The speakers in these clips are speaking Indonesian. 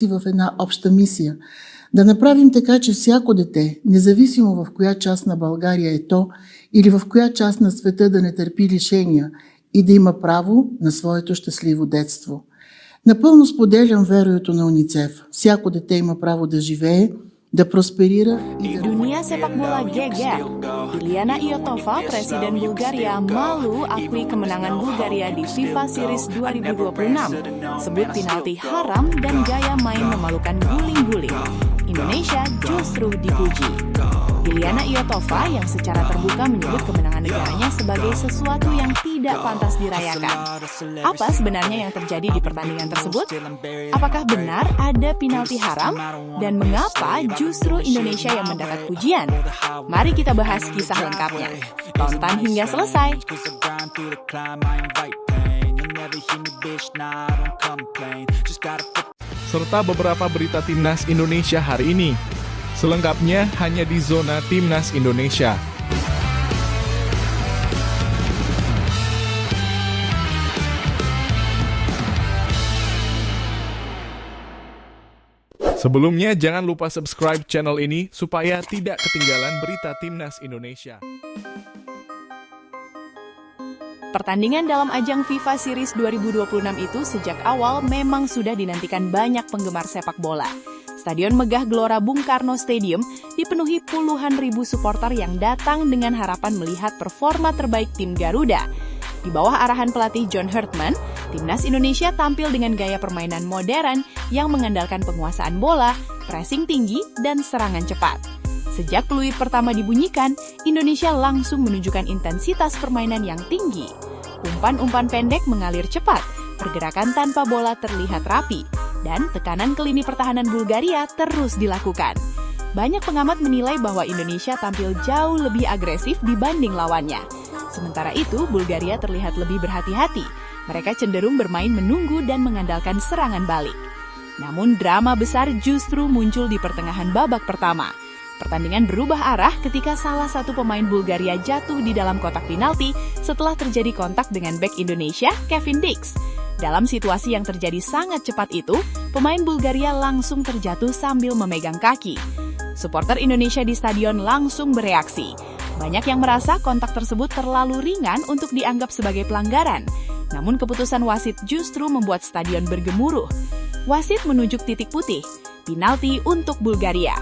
в една обща мисия. Да направим така, че всяко дете, независимо в коя част на България е то или в коя част на света да не търпи лишения и да има право на своето щастливо детство. Напълно споделям веруюто на УНИЦЕФ. Всяко дете има право да живее, да просперира и да... Dunia sepak bola geger. Iliana Iotova, Presiden Bulgaria, malu akui kemenangan Bulgaria di FIFA Series 2026. Sebut penalti haram dan gaya main memalukan guling-guling. Indonesia justru dipuji. Iliana Iotova yang secara terbuka menyebut kemenangan negaranya sebagai sesuatu yang tidak pantas dirayakan. Apa sebenarnya yang terjadi di pertandingan tersebut? Apakah benar ada penalti haram? Dan mengapa justru Indonesia yang mendapat pujian? Mari kita bahas kisah lengkapnya. Tonton hingga selesai. Serta beberapa berita Timnas Indonesia hari ini. Selengkapnya hanya di Zona Timnas Indonesia. Sebelumnya, jangan lupa subscribe channel ini supaya tidak ketinggalan berita Timnas Indonesia. Pertandingan dalam ajang FIFA Series 2026 itu sejak awal memang sudah dinantikan banyak penggemar sepak bola. Stadion megah Gelora Bung Karno Stadium dipenuhi puluhan ribu supporter yang datang dengan harapan melihat performa terbaik tim Garuda. Di bawah arahan pelatih John Herdman, Timnas Indonesia tampil dengan gaya permainan modern yang mengandalkan penguasaan bola, pressing tinggi, dan serangan cepat. Sejak peluit pertama dibunyikan, Indonesia langsung menunjukkan intensitas permainan yang tinggi. Umpan-umpan pendek mengalir cepat, pergerakan tanpa bola terlihat rapi, dan tekanan ke lini pertahanan Bulgaria terus dilakukan. Banyak pengamat menilai bahwa Indonesia tampil jauh lebih agresif dibanding lawannya. Sementara itu, Bulgaria terlihat lebih berhati-hati. Mereka cenderung bermain menunggu dan mengandalkan serangan balik. Namun drama besar justru muncul di pertengahan babak pertama. Pertandingan berubah arah ketika salah satu pemain Bulgaria jatuh di dalam kotak penalti setelah terjadi kontak dengan bek Indonesia, Kevin Dix. Dalam situasi yang terjadi sangat cepat itu, pemain Bulgaria langsung terjatuh sambil memegang kaki. Supporter Indonesia di stadion langsung bereaksi. Banyak yang merasa kontak tersebut terlalu ringan untuk dianggap sebagai pelanggaran. Namun keputusan wasit justru membuat stadion bergemuruh. Wasit menunjuk titik putih, penalti untuk Bulgaria.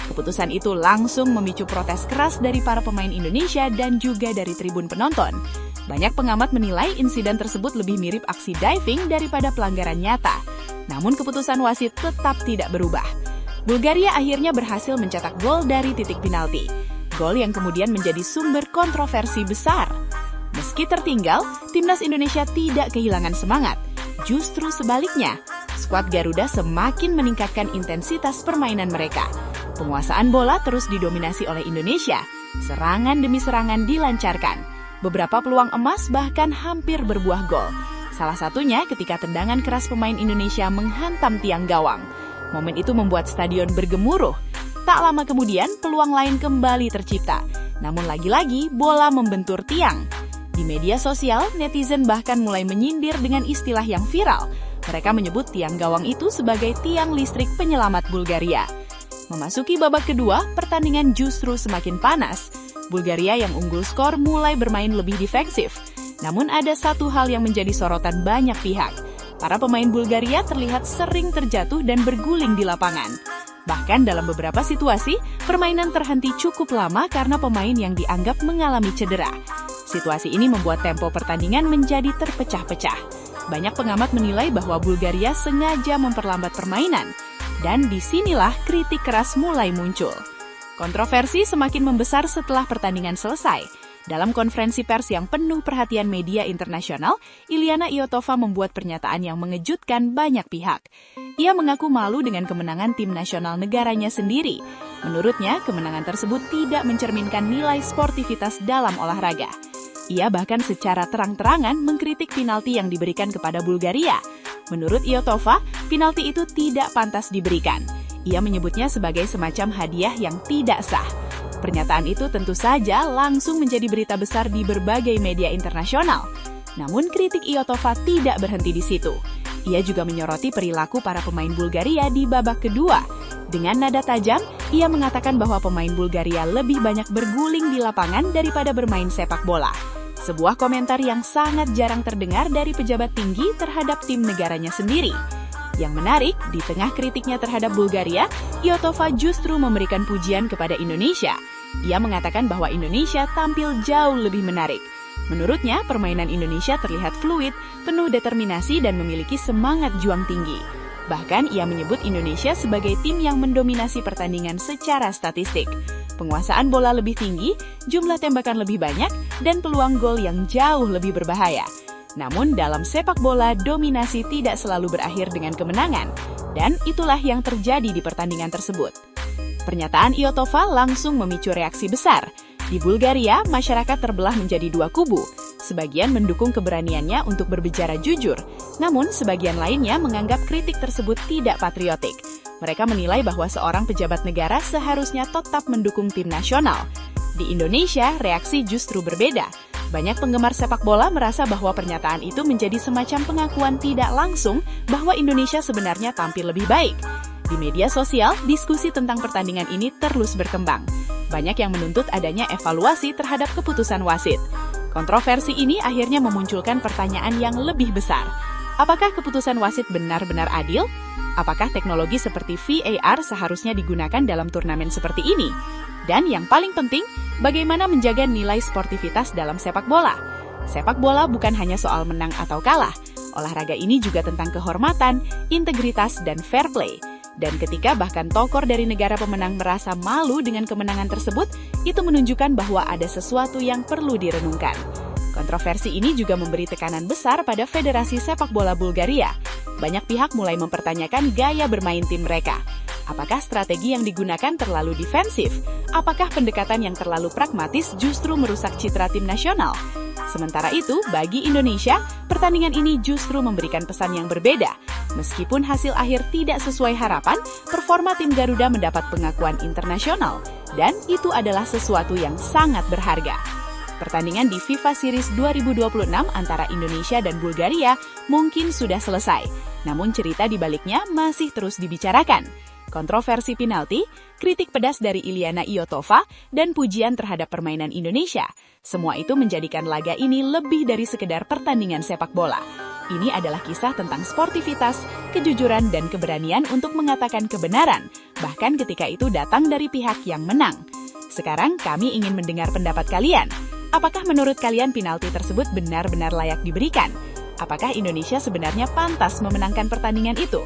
Keputusan itu langsung memicu protes keras dari para pemain Indonesia dan juga dari tribun penonton. Banyak pengamat menilai insiden tersebut lebih mirip aksi diving daripada pelanggaran nyata. Namun keputusan wasit tetap tidak berubah. Bulgaria akhirnya berhasil mencetak gol dari titik penalti. Gol yang kemudian menjadi sumber kontroversi besar. Meski tertinggal, Timnas Indonesia tidak kehilangan semangat. Justru sebaliknya, skuad Garuda semakin meningkatkan intensitas permainan mereka. Penguasaan bola terus didominasi oleh Indonesia. Serangan demi serangan dilancarkan. Beberapa peluang emas bahkan hampir berbuah gol. Salah satunya ketika tendangan keras pemain Indonesia menghantam tiang gawang. Momen itu membuat stadion bergemuruh. Tak lama kemudian, peluang lain kembali tercipta. Namun lagi-lagi, bola membentur tiang. Di media sosial, netizen bahkan mulai menyindir dengan istilah yang viral. Mereka menyebut tiang gawang itu sebagai tiang listrik penyelamat Bulgaria. Memasuki babak kedua, pertandingan justru semakin panas. Bulgaria yang unggul skor mulai bermain lebih defensif. Namun ada satu hal yang menjadi sorotan banyak pihak. Para pemain Bulgaria terlihat sering terjatuh dan berguling di lapangan. Bahkan dalam beberapa situasi, permainan terhenti cukup lama karena pemain yang dianggap mengalami cedera. Situasi ini membuat tempo pertandingan menjadi terpecah-pecah. Banyak pengamat menilai bahwa Bulgaria sengaja memperlambat permainan. Dan disinilah kritik keras mulai muncul. Kontroversi semakin membesar setelah pertandingan selesai. Dalam konferensi pers yang penuh perhatian media internasional, Iliana Iotova membuat pernyataan yang mengejutkan banyak pihak. Ia mengaku malu dengan kemenangan tim nasional negaranya sendiri. Menurutnya, kemenangan tersebut tidak mencerminkan nilai sportivitas dalam olahraga. Ia bahkan secara terang-terangan mengkritik penalti yang diberikan kepada Bulgaria. Menurut Iotova, penalti itu tidak pantas diberikan. Ia menyebutnya sebagai semacam hadiah yang tidak sah. Pernyataan itu tentu saja langsung menjadi berita besar di berbagai media internasional. Namun kritik Iotova tidak berhenti di situ. Ia juga menyoroti perilaku para pemain Bulgaria di babak kedua. Dengan nada tajam, ia mengatakan bahwa pemain Bulgaria lebih banyak berguling di lapangan daripada bermain sepak bola. Sebuah komentar yang sangat jarang terdengar dari pejabat tinggi terhadap tim negaranya sendiri. Yang menarik, di tengah kritiknya terhadap Bulgaria, Iotova justru memberikan pujian kepada Indonesia. Ia mengatakan bahwa Indonesia tampil jauh lebih menarik. Menurutnya, permainan Indonesia terlihat fluid, penuh determinasi dan memiliki semangat juang tinggi. Bahkan, ia menyebut Indonesia sebagai tim yang mendominasi pertandingan secara statistik. Penguasaan bola lebih tinggi, jumlah tembakan lebih banyak, dan peluang gol yang jauh lebih berbahaya. Namun, dalam sepak bola, dominasi tidak selalu berakhir dengan kemenangan. Dan itulah yang terjadi di pertandingan tersebut. Pernyataan Iotova langsung memicu reaksi besar. Di Bulgaria, masyarakat terbelah menjadi dua kubu. Sebagian mendukung keberaniannya untuk berbicara jujur, namun sebagian lainnya menganggap kritik tersebut tidak patriotik. Mereka menilai bahwa seorang pejabat negara seharusnya tetap mendukung tim nasional. Di Indonesia, reaksi justru berbeda. Banyak penggemar sepak bola merasa bahwa pernyataan itu menjadi semacam pengakuan tidak langsung bahwa Indonesia sebenarnya tampil lebih baik. Di media sosial, diskusi tentang pertandingan ini terus berkembang. Banyak yang menuntut adanya evaluasi terhadap keputusan wasit. Kontroversi ini akhirnya memunculkan pertanyaan yang lebih besar. Apakah keputusan wasit benar-benar adil? Apakah teknologi seperti VAR seharusnya digunakan dalam turnamen seperti ini? Dan yang paling penting, bagaimana menjaga nilai sportivitas dalam sepak bola? Sepak bola bukan hanya soal menang atau kalah. Olahraga ini juga tentang kehormatan, integritas, dan fair play. Dan ketika bahkan tokoh dari negara pemenang merasa malu dengan kemenangan tersebut, itu menunjukkan bahwa ada sesuatu yang perlu direnungkan. Kontroversi ini juga memberi tekanan besar pada Federasi Sepak Bola Bulgaria. Banyak pihak mulai mempertanyakan gaya bermain tim mereka. Apakah strategi yang digunakan terlalu defensif? Apakah pendekatan yang terlalu pragmatis justru merusak citra tim nasional? Sementara itu, bagi Indonesia, pertandingan ini justru memberikan pesan yang berbeda. Meskipun hasil akhir tidak sesuai harapan, performa tim Garuda mendapat pengakuan internasional. Dan itu adalah sesuatu yang sangat berharga. Pertandingan di FIFA Series 2026 antara Indonesia dan Bulgaria mungkin sudah selesai. Namun cerita di baliknya masih terus dibicarakan. Kontroversi penalti, kritik pedas dari Iliana Iotova, dan pujian terhadap permainan Indonesia. Semua itu menjadikan laga ini lebih dari sekedar pertandingan sepak bola. Ini adalah kisah tentang sportivitas, kejujuran, dan keberanian untuk mengatakan kebenaran, bahkan ketika itu datang dari pihak yang menang. Sekarang kami ingin mendengar pendapat kalian. Apakah menurut kalian penalti tersebut benar-benar layak diberikan? Apakah Indonesia sebenarnya pantas memenangkan pertandingan itu?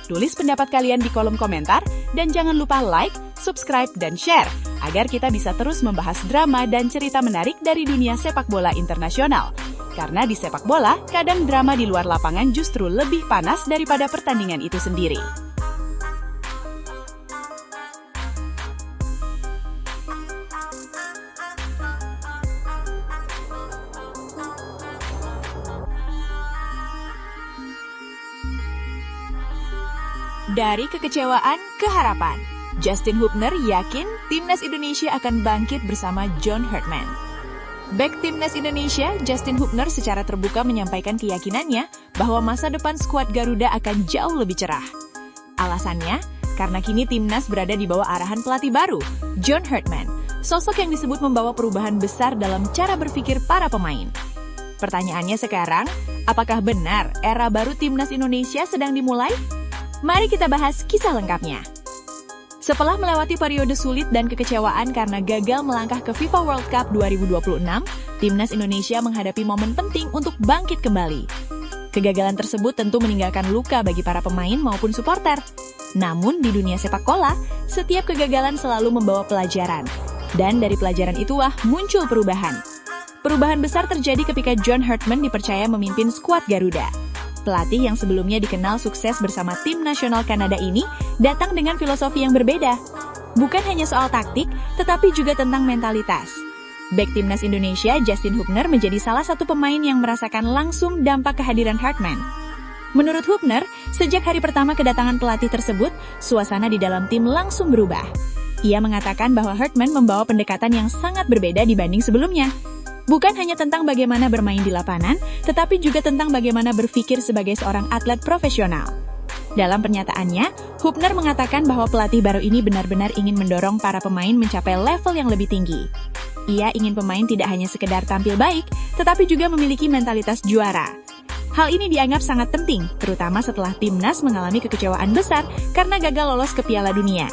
Tulis pendapat kalian di kolom komentar, dan jangan lupa like, subscribe, dan share, agar kita bisa terus membahas drama dan cerita menarik dari dunia sepak bola internasional. Karena di sepak bola, kadang drama di luar lapangan justru lebih panas daripada pertandingan itu sendiri. Dari kekecewaan ke harapan, Justin Hubner yakin Timnas Indonesia akan bangkit bersama John Hartman. Bek Timnas Indonesia, Justin Hubner secara terbuka menyampaikan keyakinannya bahwa masa depan skuad Garuda akan jauh lebih cerah. Alasannya, karena kini Timnas berada di bawah arahan pelatih baru, John Hartman, sosok yang disebut membawa perubahan besar dalam cara berpikir para pemain. Pertanyaannya sekarang, apakah benar era baru Timnas Indonesia sedang dimulai? Mari kita bahas kisah lengkapnya. Setelah melewati periode sulit dan kekecewaan karena gagal melangkah ke FIFA World Cup 2026, Timnas Indonesia menghadapi momen penting untuk bangkit kembali. Kegagalan tersebut tentu meninggalkan luka bagi para pemain maupun supporter. Namun di dunia sepak bola, setiap kegagalan selalu membawa pelajaran. Dan dari pelajaran itulah muncul perubahan. Perubahan besar terjadi ketika John Hartman dipercaya memimpin skuad Garuda. Pelatih yang sebelumnya dikenal sukses bersama tim nasional Kanada ini datang dengan filosofi yang berbeda. Bukan hanya soal taktik, tetapi juga tentang mentalitas. Bek Timnas Indonesia, Justin Hubner menjadi salah satu pemain yang merasakan langsung dampak kehadiran Hartman. Menurut Hubner, sejak hari pertama kedatangan pelatih tersebut, suasana di dalam tim langsung berubah. Ia mengatakan bahwa Hartman membawa pendekatan yang sangat berbeda dibanding sebelumnya. Bukan hanya tentang bagaimana bermain di lapangan, tetapi juga tentang bagaimana berpikir sebagai seorang atlet profesional. Dalam pernyataannya, Hubner mengatakan bahwa pelatih baru ini benar-benar ingin mendorong para pemain mencapai level yang lebih tinggi. Ia ingin pemain tidak hanya sekedar tampil baik, tetapi juga memiliki mentalitas juara. Hal ini dianggap sangat penting, terutama setelah timnas mengalami kekecewaan besar karena gagal lolos ke Piala Dunia.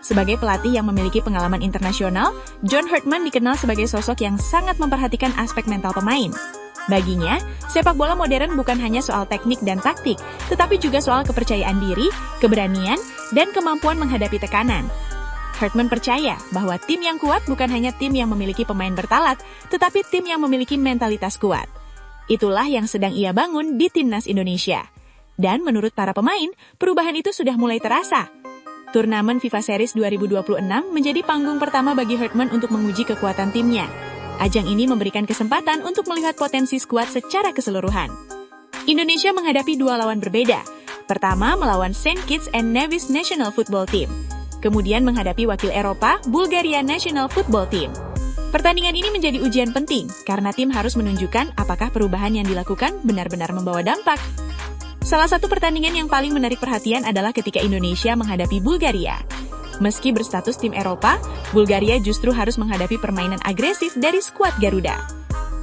Sebagai pelatih yang memiliki pengalaman internasional, John Herdman dikenal sebagai sosok yang sangat memperhatikan aspek mental pemain. Baginya, sepak bola modern bukan hanya soal teknik dan taktik, tetapi juga soal kepercayaan diri, keberanian, dan kemampuan menghadapi tekanan. Herdman percaya bahwa tim yang kuat bukan hanya tim yang memiliki pemain bertalat, tetapi tim yang memiliki mentalitas kuat. Itulah yang sedang ia bangun di Timnas Indonesia. Dan menurut para pemain, perubahan itu sudah mulai terasa. Turnamen FIFA Series 2026 menjadi panggung pertama bagi Herdman untuk menguji kekuatan timnya. Ajang ini memberikan kesempatan untuk melihat potensi skuad secara keseluruhan. Indonesia menghadapi dua lawan berbeda. Pertama, melawan St. Kitts and Nevis National Football Team. Kemudian menghadapi wakil Eropa, Bulgaria National Football Team. Pertandingan ini menjadi ujian penting, karena tim harus menunjukkan apakah perubahan yang dilakukan benar-benar membawa dampak. Salah satu pertandingan yang paling menarik perhatian adalah ketika Indonesia menghadapi Bulgaria. Meski berstatus tim Eropa, Bulgaria justru harus menghadapi permainan agresif dari skuad Garuda.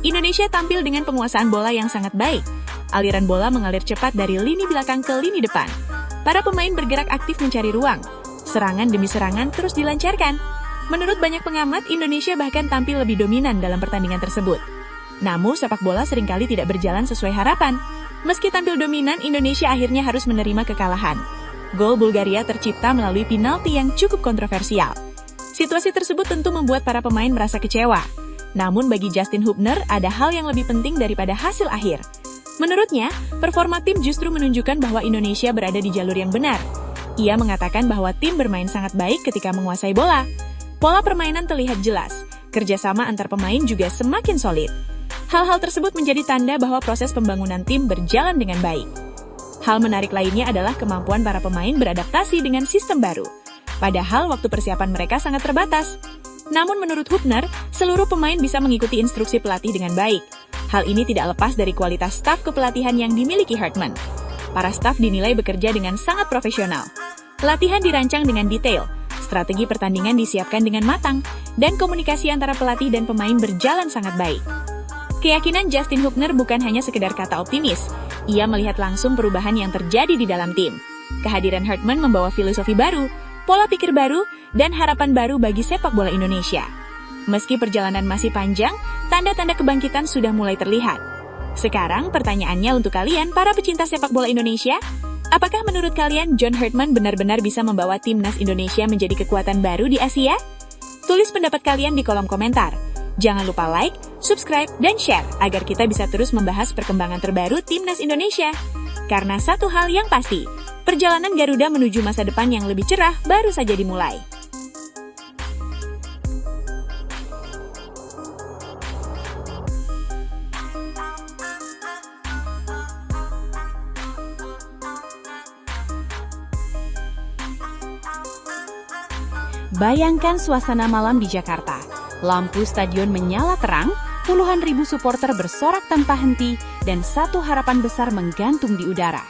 Indonesia tampil dengan penguasaan bola yang sangat baik. Aliran bola mengalir cepat dari lini belakang ke lini depan. Para pemain bergerak aktif mencari ruang. Serangan demi serangan terus dilancarkan. Menurut banyak pengamat, Indonesia bahkan tampil lebih dominan dalam pertandingan tersebut. Namun, sepak bola seringkali tidak berjalan sesuai harapan. Meski tampil dominan, Indonesia akhirnya harus menerima kekalahan. Gol Bulgaria tercipta melalui penalti yang cukup kontroversial. Situasi tersebut tentu membuat para pemain merasa kecewa. Namun bagi Justin Hubner, ada hal yang lebih penting daripada hasil akhir. Menurutnya, performa tim justru menunjukkan bahwa Indonesia berada di jalur yang benar. Ia mengatakan bahwa tim bermain sangat baik ketika menguasai bola. Pola permainan terlihat jelas, kerjasama antar pemain juga semakin solid. Hal-hal tersebut menjadi tanda bahwa proses pembangunan tim berjalan dengan baik. Hal menarik lainnya adalah kemampuan para pemain beradaptasi dengan sistem baru. Padahal waktu persiapan mereka sangat terbatas. Namun menurut Hubner, seluruh pemain bisa mengikuti instruksi pelatih dengan baik. Hal ini tidak lepas dari kualitas staf kepelatihan yang dimiliki Herdman. Para staf dinilai bekerja dengan sangat profesional. Latihan dirancang dengan detail, strategi pertandingan disiapkan dengan matang, dan komunikasi antara pelatih dan pemain berjalan sangat baik. Keyakinan Justin Hubner bukan hanya sekedar kata optimis. Ia melihat langsung perubahan yang terjadi di dalam tim. Kehadiran Herdman membawa filosofi baru, pola pikir baru, dan harapan baru bagi sepak bola Indonesia. Meski perjalanan masih panjang, tanda-tanda kebangkitan sudah mulai terlihat. Sekarang pertanyaannya untuk kalian, para pecinta sepak bola Indonesia, apakah menurut kalian John Herdman benar-benar bisa membawa timnas Indonesia menjadi kekuatan baru di Asia? Tulis pendapat kalian di kolom komentar. Jangan lupa like, subscribe, dan share agar kita bisa terus membahas perkembangan terbaru timnas Indonesia. Karena satu hal yang pasti, perjalanan Garuda menuju masa depan yang lebih cerah baru saja dimulai. Bayangkan suasana malam di Jakarta. Lampu stadion menyala terang, puluhan ribu supporter bersorak tanpa henti, dan satu harapan besar menggantung di udara.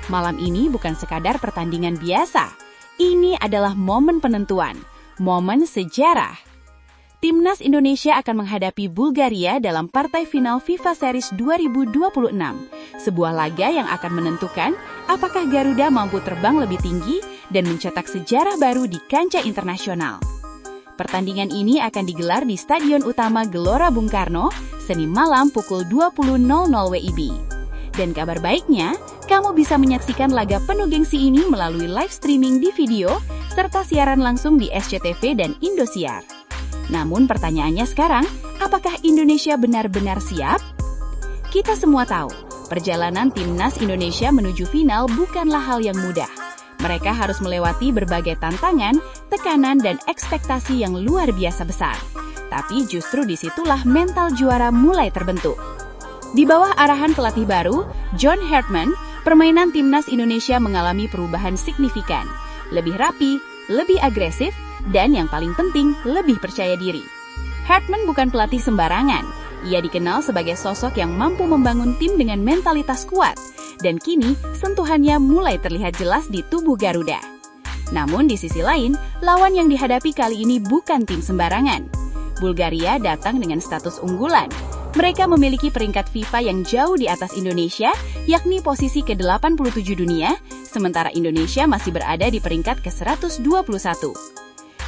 Malam ini bukan sekadar pertandingan biasa. Ini adalah momen penentuan, momen sejarah. Timnas Indonesia akan menghadapi Bulgaria dalam partai final FIFA Series 2026. Sebuah laga yang akan menentukan apakah Garuda mampu terbang lebih tinggi dan mencetak sejarah baru di kancah internasional. Pertandingan ini akan digelar di Stadion Utama Gelora Bung Karno, Senin malam pukul 20.00 WIB. Dan kabar baiknya, kamu bisa menyaksikan laga penuh gengsi ini melalui live streaming di video, serta siaran langsung di SCTV dan Indosiar. Namun pertanyaannya sekarang, apakah Indonesia benar-benar siap? Kita semua tahu, perjalanan timnas Indonesia menuju final bukanlah hal yang mudah. Mereka harus melewati berbagai tantangan, tekanan, dan ekspektasi yang luar biasa besar. Tapi justru disitulah mental juara mulai terbentuk. Di bawah arahan pelatih baru, John Herdman, permainan timnas Indonesia mengalami perubahan signifikan. Lebih rapi, lebih agresif, dan yang paling penting, lebih percaya diri. Herdman bukan pelatih sembarangan. Ia dikenal sebagai sosok yang mampu membangun tim dengan mentalitas kuat, dan kini sentuhannya mulai terlihat jelas di tubuh Garuda. Namun di sisi lain, lawan yang dihadapi kali ini bukan tim sembarangan. Bulgaria datang dengan status unggulan. Mereka memiliki peringkat FIFA yang jauh di atas Indonesia, yakni posisi ke-87 dunia, sementara Indonesia masih berada di peringkat ke-121.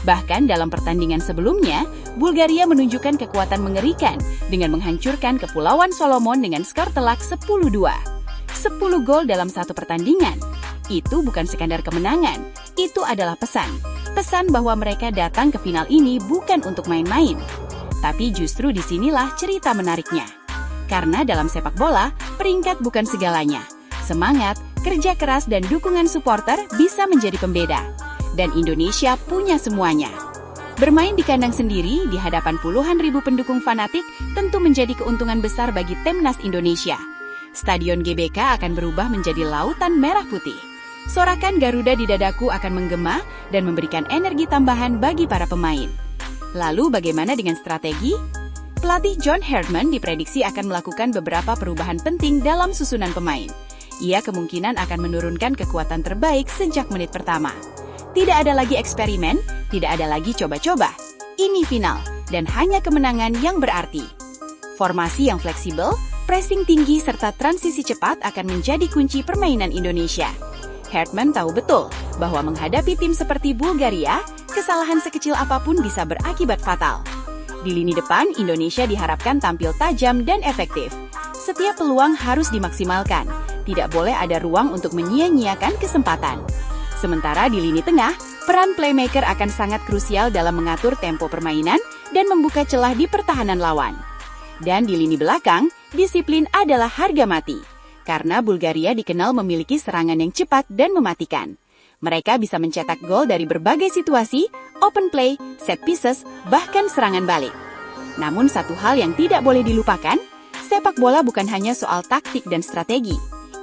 Bahkan dalam pertandingan sebelumnya, Bulgaria menunjukkan kekuatan mengerikan dengan menghancurkan Kepulauan Solomon dengan skor telak 10-2. 10 gol dalam satu pertandingan. Itu bukan sekadar kemenangan, itu adalah pesan. Pesan bahwa mereka datang ke final ini bukan untuk main-main. Tapi justru disinilah cerita menariknya. Karena dalam sepak bola, peringkat bukan segalanya. Semangat, kerja keras, dan dukungan supporter bisa menjadi pembeda. Dan Indonesia punya semuanya. Bermain di kandang sendiri di hadapan puluhan ribu pendukung fanatik tentu menjadi keuntungan besar bagi timnas Indonesia. Stadion GBK akan berubah menjadi lautan merah putih. Sorakan Garuda di dadaku akan menggema dan memberikan energi tambahan bagi para pemain. Lalu bagaimana dengan strategi? Pelatih John Herdman diprediksi akan melakukan beberapa perubahan penting dalam susunan pemain. Ia kemungkinan akan menurunkan kekuatan terbaik sejak menit pertama. Tidak ada lagi eksperimen, tidak ada lagi coba-coba. Ini final, dan hanya kemenangan yang berarti. Formasi yang fleksibel, pressing tinggi, serta transisi cepat akan menjadi kunci permainan Indonesia. Herdman tahu betul bahwa menghadapi tim seperti Bulgaria, kesalahan sekecil apapun bisa berakibat fatal. Di lini depan, Indonesia diharapkan tampil tajam dan efektif. Setiap peluang harus dimaksimalkan, tidak boleh ada ruang untuk menyia-nyiakan kesempatan. Sementara di lini tengah, peran playmaker akan sangat krusial dalam mengatur tempo permainan dan membuka celah di pertahanan lawan. Dan di lini belakang, disiplin adalah harga mati. Karena Bulgaria dikenal memiliki serangan yang cepat dan mematikan. Mereka bisa mencetak gol dari berbagai situasi, open play, set pieces, bahkan serangan balik. Namun satu hal yang tidak boleh dilupakan, sepak bola bukan hanya soal taktik dan strategi.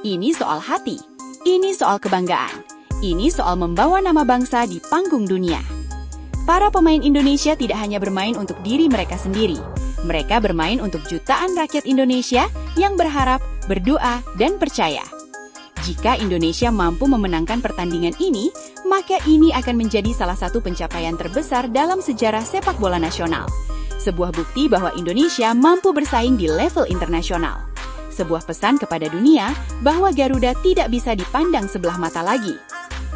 Ini soal hati, ini soal kebanggaan. Ini soal membawa nama bangsa di panggung dunia. Para pemain Indonesia tidak hanya bermain untuk diri mereka sendiri. Mereka bermain untuk jutaan rakyat Indonesia yang berharap, berdoa, dan percaya. Jika Indonesia mampu memenangkan pertandingan ini, maka ini akan menjadi salah satu pencapaian terbesar dalam sejarah sepak bola nasional. Sebuah bukti bahwa Indonesia mampu bersaing di level internasional. Sebuah pesan kepada dunia bahwa Garuda tidak bisa dipandang sebelah mata lagi.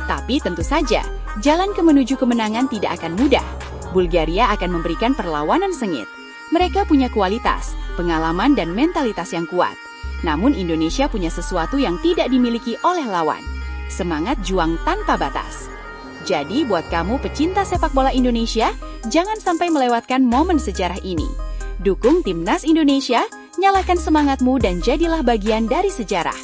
Tapi tentu saja, jalan menuju kemenangan tidak akan mudah. Bulgaria akan memberikan perlawanan sengit. Mereka punya kualitas, pengalaman, dan mentalitas yang kuat. Namun Indonesia punya sesuatu yang tidak dimiliki oleh lawan. Semangat juang tanpa batas. Jadi buat kamu pecinta sepak bola Indonesia, jangan sampai melewatkan momen sejarah ini. Dukung timnas Indonesia, nyalakan semangatmu dan jadilah bagian dari sejarah.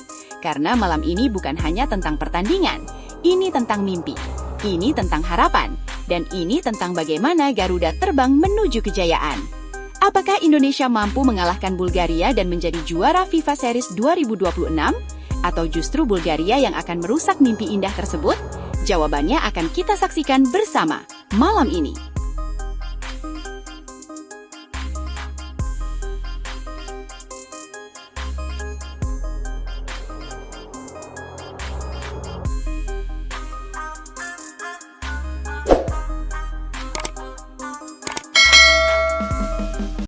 Karena malam ini bukan hanya tentang pertandingan. Ini tentang mimpi, ini tentang harapan, dan ini tentang bagaimana Garuda terbang menuju kejayaan. Apakah Indonesia mampu mengalahkan Bulgaria dan menjadi juara FIFA Series 2026? Atau justru Bulgaria yang akan merusak mimpi indah tersebut? Jawabannya akan kita saksikan bersama malam ini.